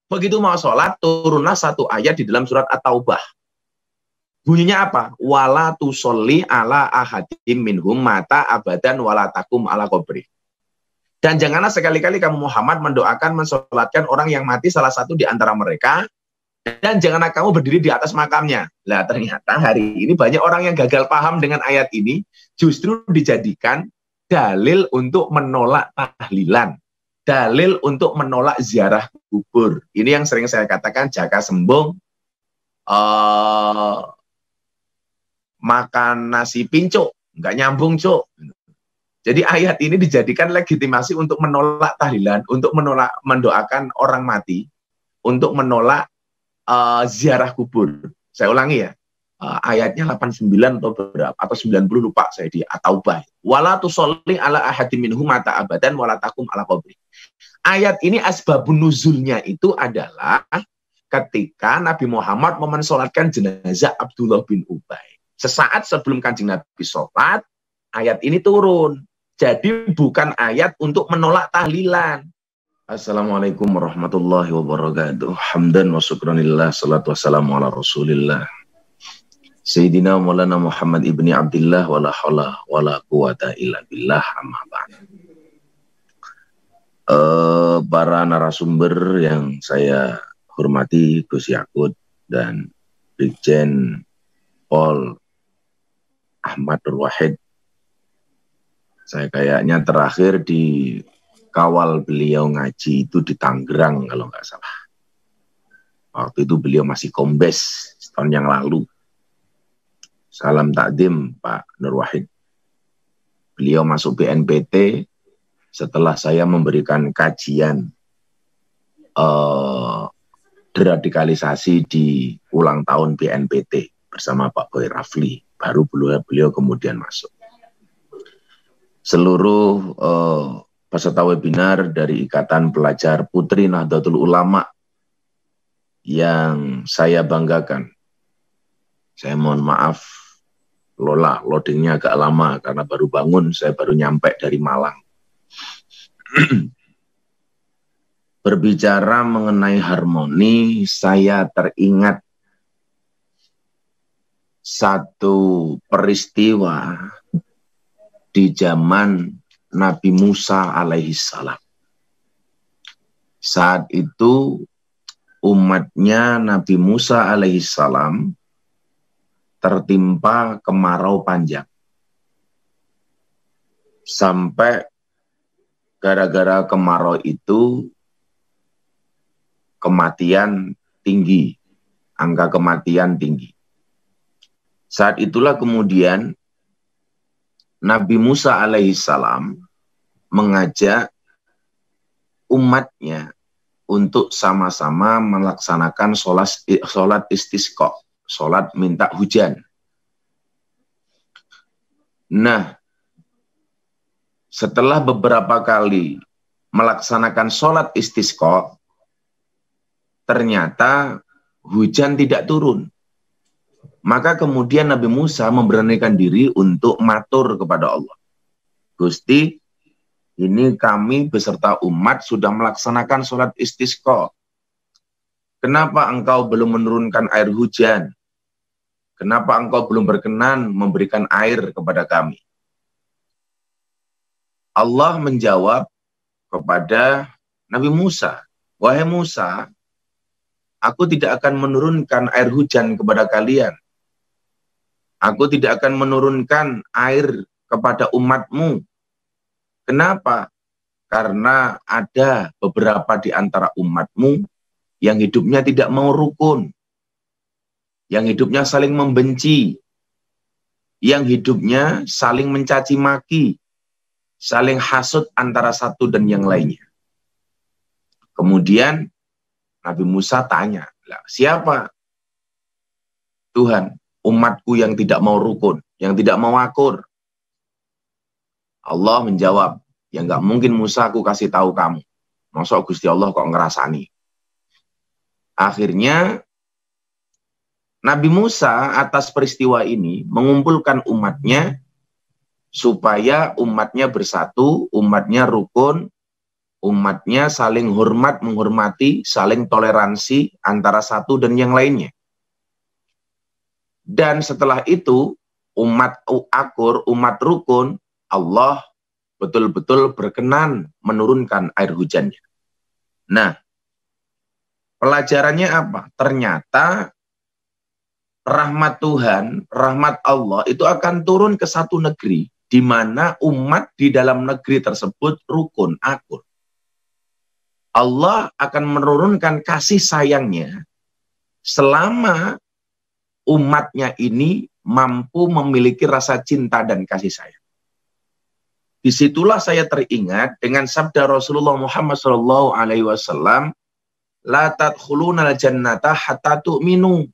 Begitu mau sholat, turunlah satu ayat di dalam surat At-Taubah. Bunyinya apa? Wala tusolli ala ahadim minhum mata abadan wala takum ala qabri. Dan janganlah sekali-kali kamu Muhammad mendoakan, mensolatkan orang yang mati salah satu di antara mereka, dan janganlah kamu berdiri di atas makamnya. Lah ternyata hari ini banyak orang yang gagal paham dengan ayat ini, justru dijadikan dalil untuk menolak tahlilan, dalil untuk menolak ziarah kubur. Ini yang sering saya katakan, jaka sembung, makan nasi pincuk, nggak nyambung cuk. Jadi ayat ini dijadikan legitimasi untuk menolak tahlilan, untuk menolak mendoakan orang mati, untuk menolak ziarah kubur. Saya ulangi ya, ayatnya 89 atau berapa, atau 90 lupa saya di At-Taubah. Wala tusolli ala ahadim minhum mata abadan wala takum ala qabri. Ayat ini asbabun nuzulnya itu adalah ketika Nabi Muhammad memensolatkan jenazah Abdullah bin Ubay. Sesaat sebelum Kanjeng Nabi sholat, ayat ini turun. Jadi bukan ayat untuk menolak tahlilan. Assalamualaikum warahmatullahi wabarakatuh. Hamdan wa syukranillah, salatu wassalamu ala rasulillah. Sayyidina Maulana Muhammad ibni Abdillah wa la hawla wa la quwata illa billah, amma ba'd. Para narasumber yang saya hormati, Gus Yakut dan Brigjen Pol Ahmad Nur Wahid. Saya kayaknya terakhir di kawal beliau ngaji itu di Tangerang kalau nggak salah. Waktu itu beliau masih kombes tahun yang lalu. Salam takdim Pak Nur Wahid. Beliau masuk BNPT setelah saya memberikan kajian deradikalisasi di ulang tahun BNPT bersama Pak Boy Rafli. Baru beliau kemudian masuk. Seluruh peserta webinar dari Ikatan Pelajar Putri Nahdlatul Ulama yang saya banggakan. Saya mohon maaf, loadingnya agak lama karena baru bangun, saya baru nyampe dari Malang. Berbicara mengenai harmoni, saya teringat satu peristiwa di zaman Nabi Musa alaihissalam. Saat itu umatnya Nabi Musa alaihissalam tertimpa kemarau panjang. Sampai gara-gara kemarau itu kematian tinggi, angka kematian tinggi. Saat itulah kemudian Nabi Musa alaihissalam mengajak umatnya untuk sama-sama melaksanakan sholat istisqa, sholat minta hujan. Nah, setelah beberapa kali melaksanakan sholat istisqa, ternyata hujan tidak turun. Maka kemudian Nabi Musa memberanikan diri untuk matur kepada Allah. Gusti, ini kami beserta umat sudah melaksanakan sholat istisqa. Kenapa engkau belum menurunkan air hujan? Kenapa engkau belum berkenan memberikan air kepada kami? Allah menjawab kepada Nabi Musa, wahai Musa, aku tidak akan menurunkan air hujan kepada kalian. Aku tidak akan menurunkan air kepada umatmu. Kenapa? Karena ada beberapa di antara umatmu yang hidupnya tidak mau rukun, yang hidupnya saling membenci, yang hidupnya saling mencaci maki, saling hasut antara satu dan yang lainnya. Kemudian Nabi Musa tanya, siapa Tuhan? Umatku yang tidak mau rukun, yang tidak mau akur. Allah menjawab, ya nggak mungkin Musa aku kasih tahu kamu. Masa Gusti Allah kok ngerasani. Akhirnya Nabi Musa atas peristiwa ini mengumpulkan umatnya supaya umatnya bersatu, umatnya rukun, Umatnya saling hormat, menghormati, saling toleransi antara satu dan yang lainnya. Dan setelah itu, umat akur, umat rukun, Allah betul-betul berkenan menurunkan air hujannya. Nah, pelajarannya apa? Ternyata rahmat Tuhan, rahmat Allah itu akan turun ke satu negeri di mana umat di dalam negeri tersebut rukun, akur. Allah akan menurunkan kasih sayangnya selama umatnya ini mampu memiliki rasa cinta dan kasih sayang. Disitulah saya teringat dengan sabda Rasulullah Muhammad SAW, la tadkhulunal jannata hatta tu'minu.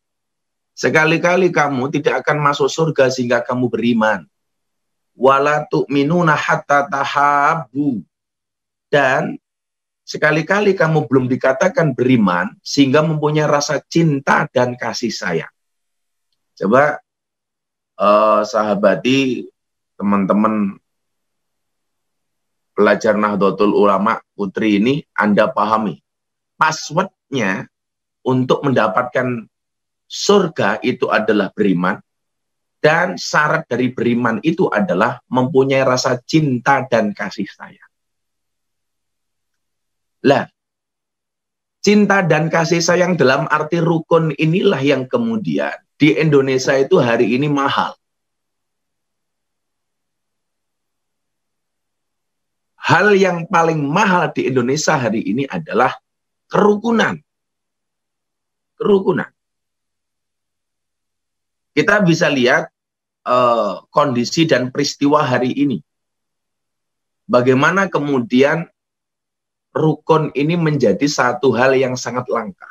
Sekali-kali kamu tidak akan masuk surga sehingga kamu beriman. Wala tu'minuna hatta tahabbu. Dan sekali-kali kamu belum dikatakan beriman sehingga mempunyai rasa cinta dan kasih sayang. Coba sahabati teman-teman pelajar Nahdlatul Ulama Putri ini, Anda pahami. Passwordnya untuk mendapatkan surga itu adalah beriman, dan syarat dari beriman itu adalah mempunyai rasa cinta dan kasih sayang. Lah, cinta dan kasih sayang dalam arti rukun inilah yang kemudian di Indonesia itu hari ini mahal. Hal yang paling mahal di Indonesia hari ini adalah kerukunan. Kerukunan. Kita bisa lihat kondisi dan peristiwa hari ini. Bagaimana kemudian rukun ini menjadi satu hal yang sangat langka.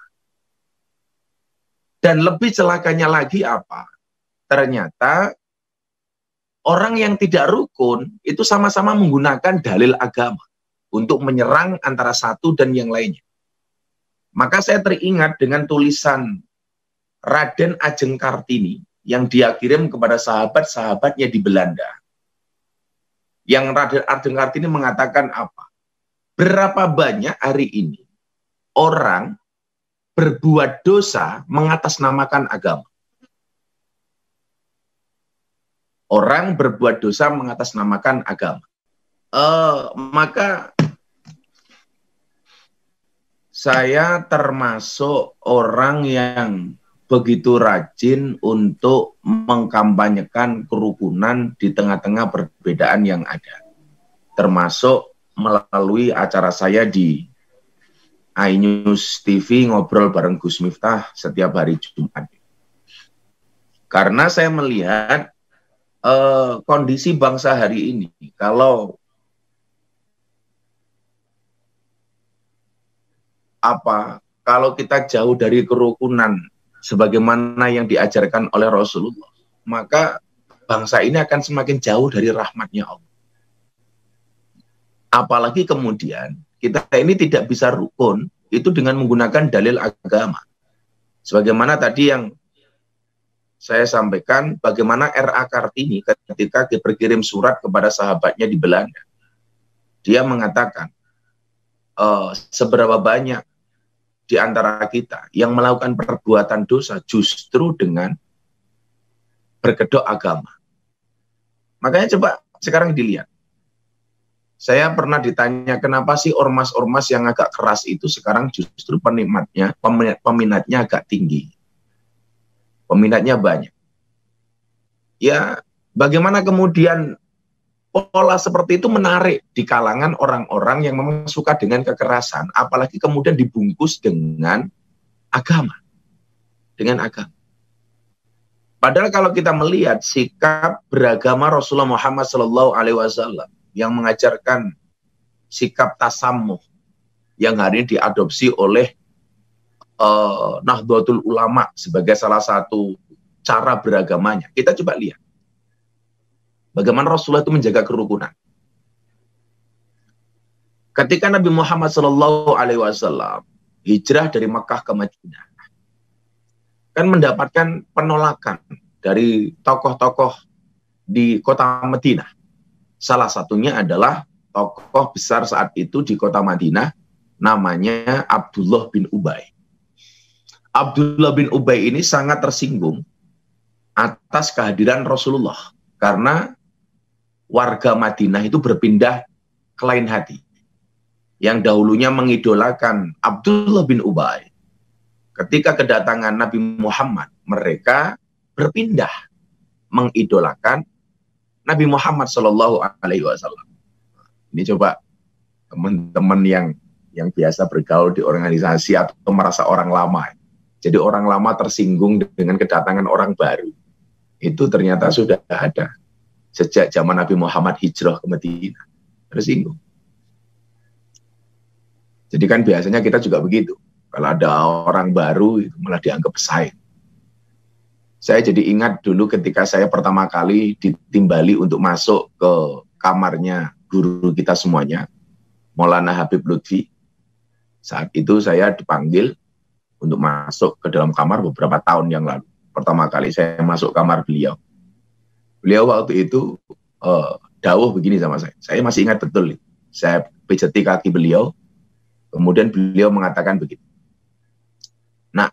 Dan lebih celakanya lagi apa? Ternyata orang yang tidak rukun itu sama-sama menggunakan dalil agama untuk menyerang antara satu dan yang lainnya. Maka saya teringat dengan tulisan Raden Ajeng Kartini yang dia kirim kepada sahabat-sahabatnya di Belanda. Yang Raden Ajeng Kartini mengatakan apa? Berapa banyak hari ini orang berbuat dosa mengatasnamakan agama. Orang berbuat dosa mengatasnamakan agama. Maka saya termasuk orang yang begitu rajin untuk mengkampanyekan kerukunan di tengah-tengah perbedaan yang ada. Termasuk melalui acara saya di iNews TV ngobrol bareng Gus Miftah setiap hari Jumat. Karena saya melihat kondisi bangsa hari ini, kalau kita jauh dari kerukunan sebagaimana yang diajarkan oleh Rasulullah, maka bangsa ini akan semakin jauh dari rahmatnya Allah. Apalagi kemudian kita ini tidak bisa rukun itu dengan menggunakan dalil agama. Sebagaimana tadi yang saya sampaikan, bagaimana R.A. Kartini ketika berkirim surat kepada sahabatnya di Belanda. Dia mengatakan, seberapa banyak di antara kita yang melakukan perbuatan dosa justru dengan berkedok agama. Makanya coba sekarang dilihat. Saya pernah ditanya, kenapa sih ormas-ormas yang agak keras itu sekarang justru peminatnya agak tinggi. Peminatnya banyak. Ya, bagaimana kemudian pola seperti itu menarik di kalangan orang-orang yang memang suka dengan kekerasan, apalagi kemudian dibungkus dengan agama. Dengan agama. Padahal kalau kita melihat sikap beragama Rasulullah Muhammad SAW yang mengajarkan sikap tasamuh yang hari ini diadopsi oleh Nahdlatul Ulama sebagai salah satu cara beragamanya. Kita coba lihat bagaimana Rasulullah itu menjaga kerukunan. Ketika Nabi Muhammad SAW hijrah dari Mekah ke Madinah, kan mendapatkan penolakan dari tokoh-tokoh di kota Madinah. Salah satunya adalah tokoh besar saat itu di kota Madinah, namanya Abdullah bin Ubay. Abdullah bin Ubay ini sangat tersinggung atas kehadiran Rasulullah, karena warga Madinah itu berpindah ke lain hati. Yang dahulunya mengidolakan Abdullah bin Ubay, ketika kedatangan Nabi Muhammad, mereka berpindah mengidolakan Nabi Muhammad Shallallahu Alaihi Wasallam. Ini coba teman-teman yang biasa bergaul di organisasi atau merasa orang lama. Jadi orang lama tersinggung dengan kedatangan orang baru. Itu ternyata sudah ada sejak zaman Nabi Muhammad hijrah ke Madinah. Tersinggung. Jadi kan biasanya kita juga begitu. Kalau ada orang baru, itu malah dianggap pesaing. Saya jadi ingat dulu ketika saya pertama kali ditimbali untuk masuk ke kamarnya guru kita semuanya, Maulana Habib Lutfi. Saat itu saya dipanggil untuk masuk ke dalam kamar beberapa tahun yang lalu. Pertama kali saya masuk kamar beliau. Beliau waktu itu dawuh begini sama saya. Saya masih ingat betul. Saya pijati kaki beliau, kemudian beliau mengatakan begini. Nah,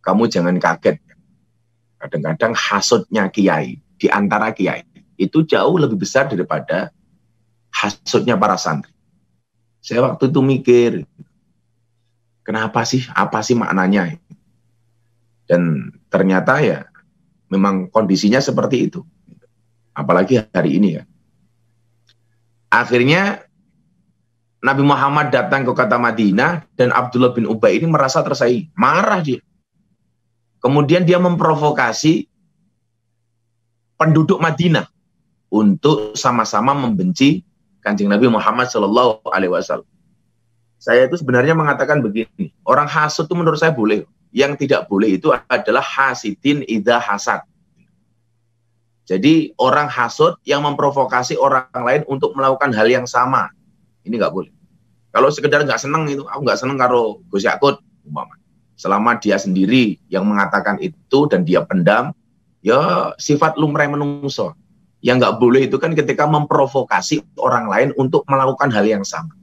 kamu jangan kaget. Kadang-kadang hasutnya kiai, di antara kiai, itu jauh lebih besar daripada hasutnya para santri. Saya waktu itu mikir, kenapa sih, apa sih maknanya? Dan ternyata ya, memang kondisinya seperti itu. Apalagi hari ini ya. Akhirnya, Nabi Muhammad datang ke kota Madinah, dan Abdullah bin Ubay ini merasa tersaingi. Marah dia. Kemudian dia memprovokasi penduduk Madinah untuk sama-sama membenci Kanjeng Nabi Muhammad Shallallahu Alaihi Wasallam. Saya itu sebenarnya mengatakan begini, orang hasud itu menurut saya boleh. Yang tidak boleh itu adalah hasidin idza hasad. Jadi orang hasud yang memprovokasi orang lain untuk melakukan hal yang sama. Ini nggak boleh. Kalau sekedar nggak seneng itu, aku nggak seneng karo Gus Yakut, umpamanya. Selama dia sendiri yang mengatakan itu dan dia pendam, ya sifat lumrah menungso. Yang nggak boleh itu kan ketika memprovokasi orang lain untuk melakukan hal yang sama.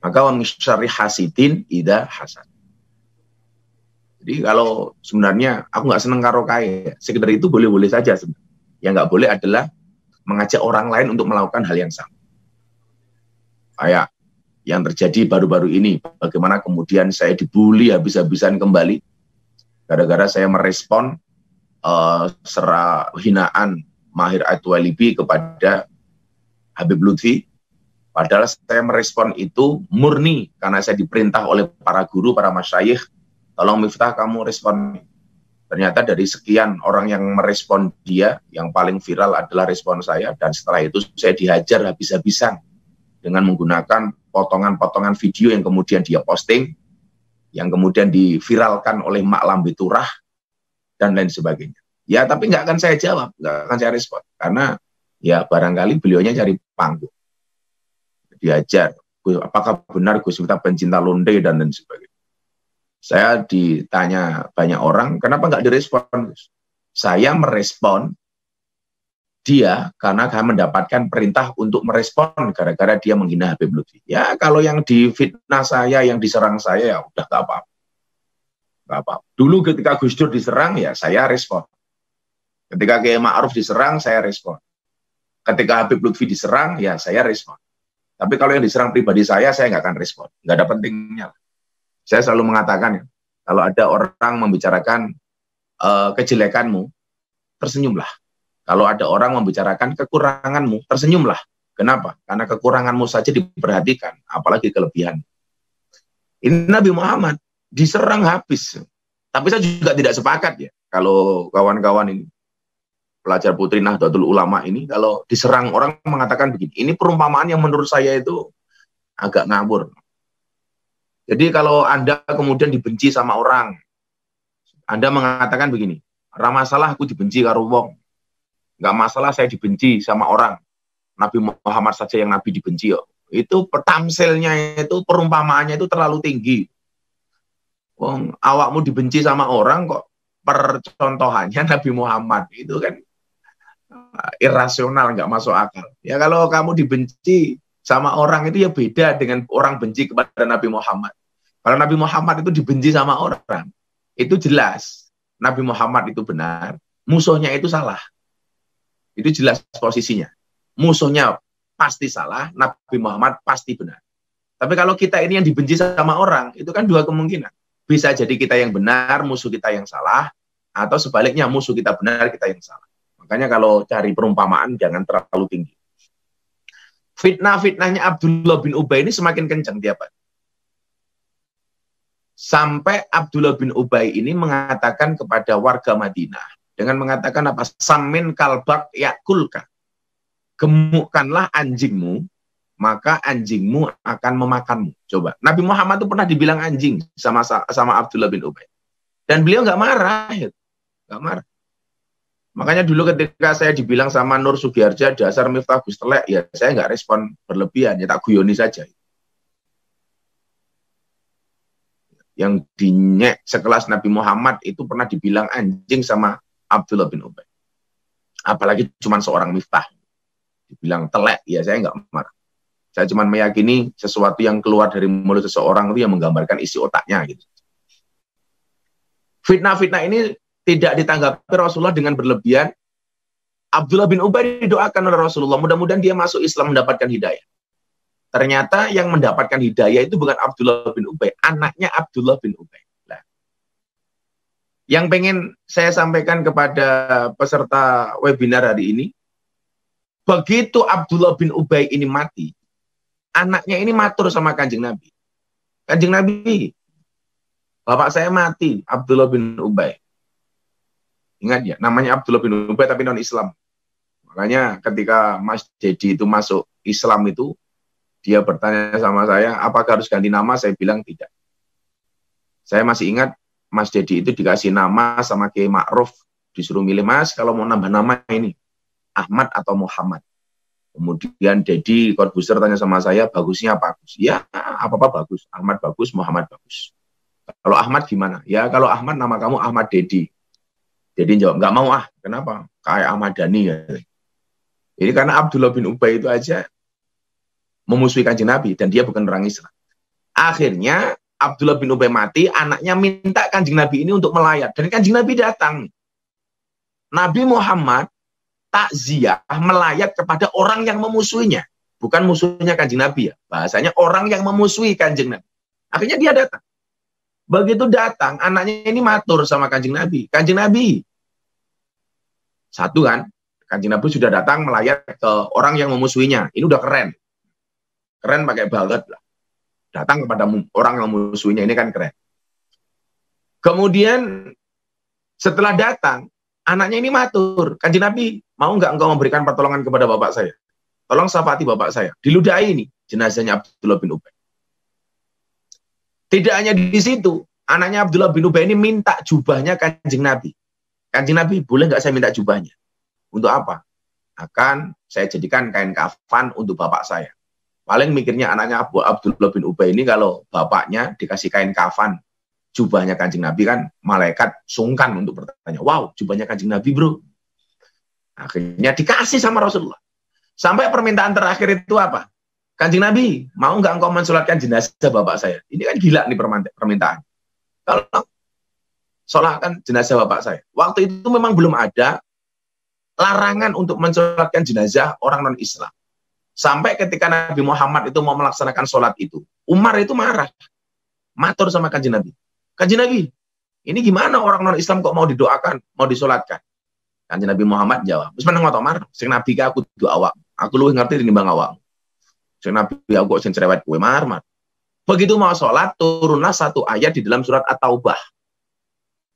Maka wa misyarri hasidin idza hasad. Jadi kalau sebenarnya aku nggak seneng karo kaya, sekedar itu boleh-boleh saja sebenarnya. Yang nggak boleh adalah mengajak orang lain untuk melakukan hal yang sama. Kayak yang terjadi baru-baru ini, bagaimana kemudian saya dibully habis-habisan kembali gara-gara saya merespon hinaan Mahir At-Twalibi kepada Habib Lutfi. Padahal saya merespon itu murni karena saya diperintah oleh para guru, para masyayikh, tolong Miftah kamu respon. Ternyata dari sekian orang yang merespon dia, yang paling viral adalah respon saya, dan setelah itu saya dihajar habis-habisan dengan menggunakan potongan-potongan video yang kemudian dia posting, yang kemudian diviralkan oleh Mak Lambe Turah, dan lain sebagainya. Ya, tapi nggak akan saya jawab, nggak akan saya respon. Karena ya barangkali beliaunya cari panggung. Diajar, apakah benar Gus Miftah pencinta londe, dan lain sebagainya. Saya ditanya banyak orang, kenapa nggak direspon? Saya merespon dia karena kami mendapatkan perintah untuk merespon gara-gara dia menghina Habib Lutfi. Ya kalau yang difitnah saya, yang diserang saya, ya udah gak apa-apa. Gak apa-apa. Dulu ketika Gus Dur diserang, ya saya respon. Ketika Kiai Ma'ruf diserang, saya respon. Ketika Habib Lutfi diserang, ya saya respon. Tapi kalau yang diserang pribadi saya nggak akan respon. Nggak ada pentingnya. Saya selalu mengatakan, ya, kalau ada orang membicarakan kejelekanmu, tersenyumlah. Kalau ada orang membicarakan kekuranganmu, tersenyumlah. Kenapa? Karena kekuranganmu saja diperhatikan, apalagi kelebihan. Ini Nabi Muhammad diserang habis. Tapi saya juga tidak sepakat ya, kalau kawan-kawan ini, pelajar putri Nahdlatul Ulama ini, kalau diserang orang mengatakan begini, ini perumpamaan yang menurut saya itu agak ngawur. Jadi kalau Anda kemudian dibenci sama orang, Anda mengatakan begini, ra masalah aku dibenci karo wong. Nggak masalah saya dibenci sama orang. Nabi Muhammad saja yang Nabi dibenci. Yo. Itu tamsilnya itu, perumpamaannya itu terlalu tinggi. Wong, awakmu dibenci sama orang kok percontohannya Nabi Muhammad. Itu kan Irasional, nggak masuk akal. Ya kalau kamu dibenci sama orang itu ya beda dengan orang benci kepada Nabi Muhammad. Kalau Nabi Muhammad itu dibenci sama orang, itu jelas Nabi Muhammad itu benar, musuhnya itu salah. Itu jelas posisinya. Musuhnya pasti salah, Nabi Muhammad pasti benar. Tapi kalau kita ini yang dibenci sama orang, itu kan dua kemungkinan. Bisa jadi kita yang benar, musuh kita yang salah, atau sebaliknya musuh kita benar, kita yang salah. Makanya kalau cari perumpamaan jangan terlalu tinggi. Fitnah-fitnahnya Abdullah bin Ubay ini semakin kencang tiap hari. Sampai Abdullah bin Ubay ini mengatakan kepada warga Madinah dengan mengatakan apa? Samin kalbak yakulka. Gemukkanlah anjingmu, maka anjingmu akan memakanmu. Coba. Nabi Muhammad itu pernah dibilang anjing sama Abdullah bin Ubay. Dan beliau nggak marah. Nggak marah. Makanya dulu ketika saya dibilang sama Nur Sugiharja dasar Miftah Gus Telek, ya saya nggak respon berlebihan, ya tak guyoni saja. Yang dinyek sekelas Nabi Muhammad itu pernah dibilang anjing sama Abdullah bin Ubay. Apalagi cuma seorang Miftah. Dibilang telek, ya saya nggak marah. Saya cuma meyakini sesuatu yang keluar dari mulut seseorang itu yang menggambarkan isi otaknya. Gitu. Fitnah-fitnah ini tidak ditanggapi Rasulullah dengan berlebihan. Abdullah bin Ubay didoakan oleh Rasulullah, mudah-mudahan dia masuk Islam mendapatkan hidayah. Ternyata yang mendapatkan hidayah itu bukan Abdullah bin Ubay, anaknya Abdullah bin Ubay. Nah, yang pengen saya sampaikan kepada peserta webinar hari ini, begitu Abdullah bin Ubay ini mati, anaknya ini matur sama Kanjeng Nabi. Kanjeng Nabi, bapak saya mati, Abdullah bin Ubay. Ingat ya, namanya Abdullah bin Ubay tapi non-Islam. Makanya ketika Mas Dedi itu masuk Islam itu, dia bertanya sama saya, apakah harus ganti nama? Saya bilang tidak. Saya masih ingat Mas Dedi itu dikasih nama sama Kiai Ma'ruf, disuruh milih, Mas kalau mau nambah nama ini, Ahmad atau Muhammad. Kemudian Dedi Corbuzier tanya sama saya, bagusnya apa? Ya, apa-apa bagus. Ahmad bagus, Muhammad bagus. Kalau Ahmad gimana? Ya, kalau Ahmad nama kamu Ahmad Dedi. Jadi jawab, nggak mau kenapa? Kayak Ahmad Dhani ya. Jadi karena Abdullah bin Ubay itu aja memusuhi Kanjeng Nabi dan dia bukan orang Islam. Akhirnya Abdullah bin Ubay mati, anaknya minta Kanjeng Nabi ini untuk melayat dan Kanjeng Nabi datang. Nabi Muhammad takziah melayat kepada orang yang memusuhinya, bukan musuhnya Kanjeng Nabi ya. Bahasanya orang yang memusuhi Kanjeng Nabi. Akhirnya dia datang. Begitu datang, anaknya ini matur sama Kanjeng Nabi. Kanjeng Nabi, satu kan, Kanjeng Nabi sudah datang melayat ke orang yang memusuhinya. Ini udah keren. Keren pakai banget lah. Datang kepada orang yang memusuhinya, ini kan keren. Kemudian, setelah datang, anaknya ini matur. Kanjeng Nabi, mau nggak engkau memberikan pertolongan kepada bapak saya? Tolong syafati bapak saya. Diludahi ini, jenazahnya Abdullah bin Ubay. Tidak hanya di situ, anaknya Abdullah bin Ubay ini minta jubahnya Kanjeng Nabi. Kanjeng Nabi, boleh nggak saya minta jubahnya? Untuk apa? Akan saya jadikan kain kafan untuk bapak saya. Paling mikirnya anaknya Abdullah bin Ubay ini kalau bapaknya dikasih kain kafan, jubahnya Kanjeng Nabi kan, malaikat sungkan untuk bertanya, wow, jubahnya Kanjeng Nabi bro. Akhirnya dikasih sama Rasulullah. Sampai permintaan terakhir itu apa? Kanjeng Nabi, mau nggak engkau mensolatkan jenazah bapak saya? Ini kan gila nih permintaan. Kalau solatkan jenazah bapak saya. Waktu itu memang belum ada larangan untuk mensolatkan jenazah orang non-Islam. Sampai ketika Nabi Muhammad itu mau melaksanakan sholat itu, Umar itu marah. Matur sama Kanjeng Nabi. Kanjeng Nabi, ini gimana orang non-Islam kok mau didoakan, mau disolatkan? Kanjeng Nabi Muhammad jawab, wis meneng Umar, sing Nabi ka aku doa awak. Aku luwih ngerti tinimbang awak. Sing Nabi aku sing cerewet kowe mar. Begitu mau sholat, turunlah satu ayat di dalam surat At-Taubah.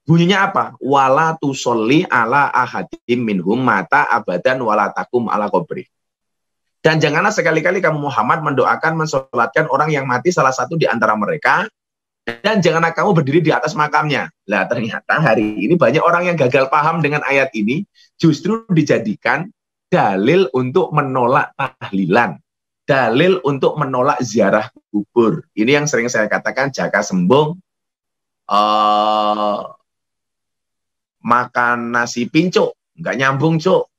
Bunyinya apa? Wala tusolli ala ahadim minhum mata abadan wala takum ala qabri. Dan janganlah sekali-kali kamu Muhammad mendoakan, mensolatkan orang yang mati salah satu di antara mereka. Dan janganlah kamu berdiri di atas makamnya. Lah ternyata hari ini banyak orang yang gagal paham dengan ayat ini, justru dijadikan dalil untuk menolak tahlilan. Dalil untuk menolak ziarah kubur. Ini yang sering saya katakan, jaka sembung, makan nasi pincuk, nggak nyambung cuk.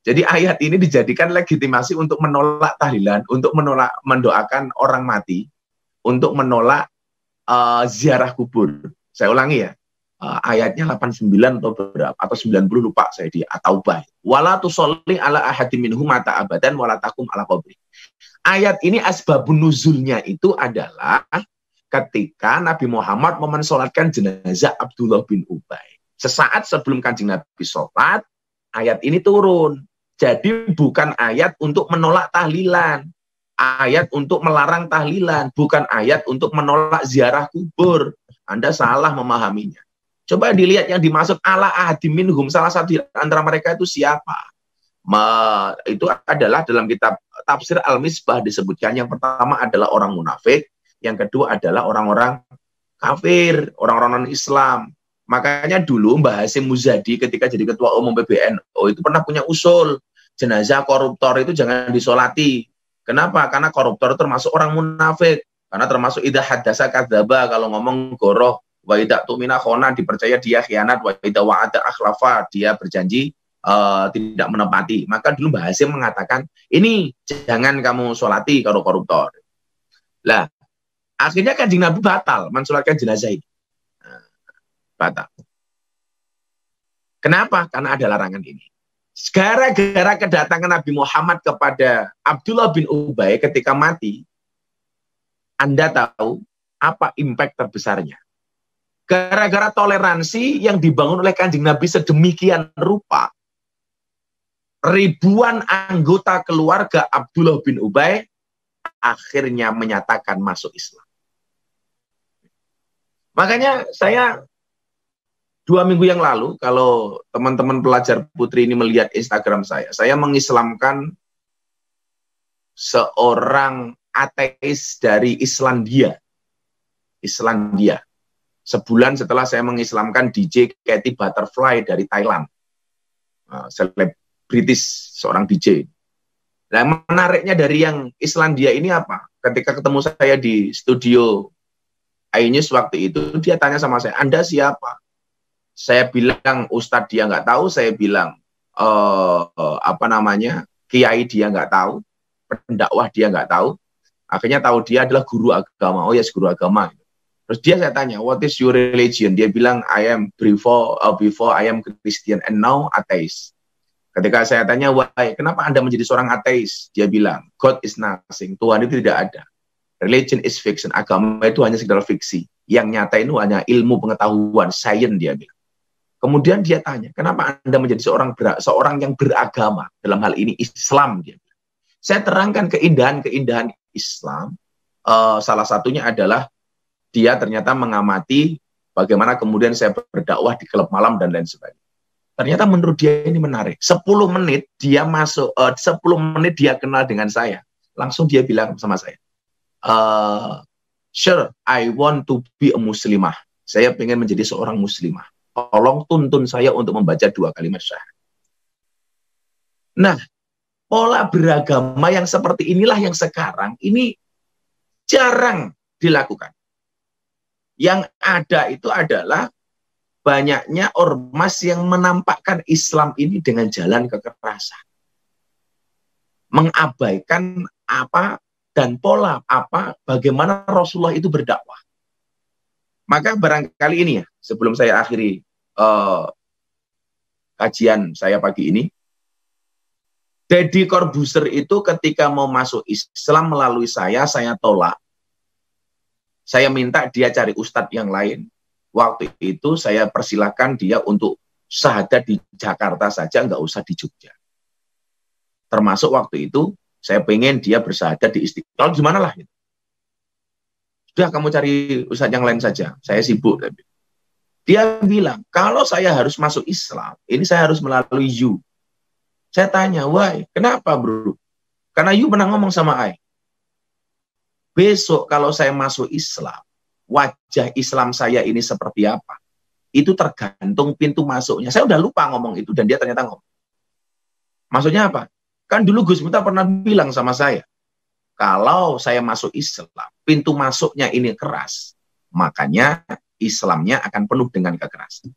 Jadi ayat ini dijadikan legitimasi untuk menolak tahlilan, untuk mendoakan orang mati, untuk menolak ziarah kubur. Saya ulangi ya. Ayatnya 89 atau berapa atau 90 lupa saya di At-Taubah. Wala tusolli ala ahadin minhum mata abadan wala takum ala qabri. Ayat ini asbabun nuzulnya itu adalah ketika Nabi Muhammad memensolatkan jenazah Abdullah bin Ubay. Sesaat sebelum Kanjeng Nabi sholat, ayat ini turun. Jadi bukan ayat untuk menolak tahlilan, ayat untuk melarang tahlilan, bukan ayat untuk menolak ziarah kubur. Anda salah memahaminya. Coba dilihat yang dimaksud ala ahdim minhum, salah satu antara mereka itu siapa? Itu adalah dalam kitab Tafsir Al-Misbah disebutkan yang pertama adalah orang munafik, yang kedua adalah orang-orang kafir, orang-orang non-Islam. Makanya dulu Mbah Hasyim Muzadi ketika jadi ketua umum PBNU itu pernah punya usul, jenazah koruptor itu jangan disolati. Kenapa? Karena koruptor termasuk orang munafik. Karena termasuk idza haddasa kadzdzaba, kalau ngomong goroh, wa idza tumina khona, dipercaya dia khianat, wa idza wa'ada akhlafa, dia berjanji tidak menepati. Maka dulu Mbah Hasyim mengatakan, ini jangan kamu solati kalau koruptor. Lah, akhirnya Kanjeng Nabi batal mensolatkan jenazah ini. Batal. Kenapa? Karena ada larangan ini. Gara-gara kedatangan Nabi Muhammad kepada Abdullah bin Ubay ketika mati, Anda tahu apa impact terbesarnya? Gara-gara toleransi yang dibangun oleh Kanjeng Nabi sedemikian rupa, ribuan anggota keluarga Abdullah bin Ubay akhirnya menyatakan masuk Islam. Makanya saya 2 minggu yang lalu, kalau teman-teman pelajar putri ini melihat Instagram saya mengislamkan seorang ateis dari Islandia. Sebulan setelah saya mengislamkan DJ Katy Butterfly dari Thailand. Selebritis, seorang DJ. Nah, menariknya dari yang Islandia ini apa? Ketika ketemu saya di studio iNews waktu itu, dia tanya sama saya, Anda siapa? Saya bilang Ustadz, dia nggak tahu. Saya bilang kiai, dia nggak tahu. Pendakwah, dia nggak tahu. Akhirnya tahu dia adalah guru agama. Oh yes, guru agama. Terus saya tanya, what is your religion? Dia bilang, I am before I am Christian and now atheist. Ketika saya tanya, why, kenapa Anda menjadi seorang ateis? Dia bilang, God is nothing. Tuhan itu tidak ada. Religion is fiction. Agama itu hanya sekedar fiksi. Yang nyata itu hanya ilmu pengetahuan, science, dia bilang. Kemudian dia tanya, kenapa Anda menjadi seorang yang beragama? Dalam hal ini Islam, dia bilang. Saya terangkan keindahan-keindahan Islam. Salah satunya adalah dia ternyata mengamati bagaimana kemudian saya berdakwah di klub malam dan lain sebagainya. Ternyata menurut dia ini menarik. 10 menit dia masuk, 10 menit dia kenal dengan saya. Langsung dia bilang sama saya, sure, I want to be a muslimah. Saya pengen menjadi seorang muslimah. Tolong tuntun saya untuk membaca 2 kalimat syahadat. Nah, pola beragama yang seperti inilah yang sekarang ini jarang dilakukan. Yang ada itu adalah banyaknya ormas yang menampakkan Islam ini dengan jalan kekerasan. Mengabaikan apa dan pola apa, bagaimana Rasulullah itu berdakwah. Maka barangkali ini ya, sebelum saya akhiri kajian saya pagi ini, Deddy Corbuzier itu ketika mau masuk Islam melalui saya tolak. Saya minta dia cari ustadz yang lain. Waktu itu saya persilahkan dia untuk syahadat di Jakarta saja, nggak usah di Jogja. Termasuk waktu itu, saya pengen dia bersyahadat di Istiqlal, gimana lah. Sudah, kamu cari ustadz yang lain saja, saya sibuk. Dia bilang, kalau saya harus masuk Islam, ini saya harus melalui you. Saya tanya, why? Kenapa bro? Karena you pernah ngomong sama I. Besok kalau saya masuk Islam, wajah Islam saya ini seperti apa? Itu tergantung pintu masuknya. Saya udah lupa ngomong itu, dan dia ternyata ngomong. Maksudnya apa? Kan dulu Gus Miftah pernah bilang sama saya, kalau saya masuk Islam, pintu masuknya ini keras, makanya Islamnya akan penuh dengan kekerasan.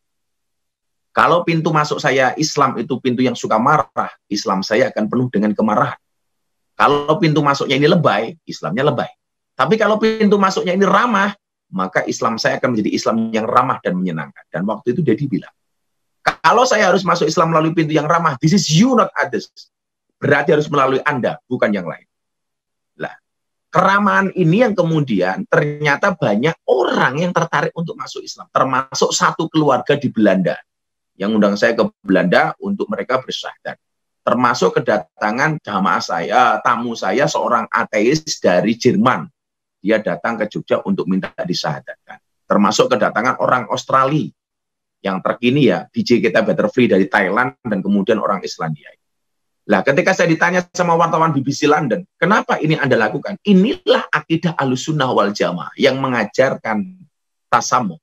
Kalau pintu masuk saya Islam itu pintu yang suka marah, Islam saya akan penuh dengan kemarahan. Kalau pintu masuknya ini lebay, Islamnya lebay. Tapi kalau pintu masuknya ini ramah, maka Islam saya akan menjadi Islam yang ramah dan menyenangkan. Dan waktu itu dia bilang, kalau saya harus masuk Islam melalui pintu yang ramah, this is you not others. Berarti harus melalui Anda, bukan yang lain. Lah, keramahan ini yang kemudian ternyata banyak orang yang tertarik untuk masuk Islam. Termasuk satu keluarga di Belanda yang undang saya ke Belanda untuk mereka bersyahadat. Termasuk kedatangan jamaah saya, tamu saya, seorang ateis dari Jerman. Dia datang ke Jogja untuk minta disyahadatkan. Termasuk kedatangan orang Australia yang terkini ya, DJ kita Better Free dari Thailand dan kemudian orang Islandia. Lah, ketika saya ditanya sama wartawan BBC London, kenapa ini Anda lakukan? Inilah akidah Ahlussunnah wal Jamaah yang mengajarkan tasamuh,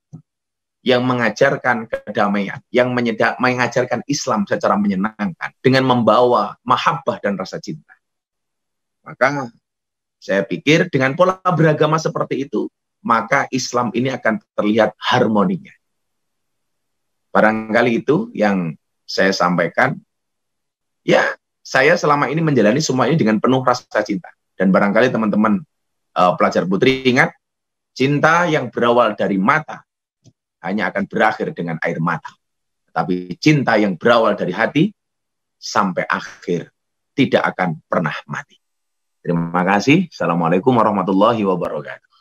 yang mengajarkan kedamaian, yang mengajarkan Islam secara menyenangkan, dengan membawa mahabbah dan rasa cinta. Maka saya pikir dengan pola beragama seperti itu, maka Islam ini akan terlihat harmoninya. Barangkali itu yang saya sampaikan. Ya, saya selama ini menjalani semua ini dengan penuh rasa cinta. Dan barangkali teman-teman pelajar putri ingat, cinta yang berawal dari mata hanya akan berakhir dengan air mata. Tapi cinta yang berawal dari hati sampai akhir tidak akan pernah mati. Terima kasih. Assalamualaikum warahmatullahi wabarakatuh.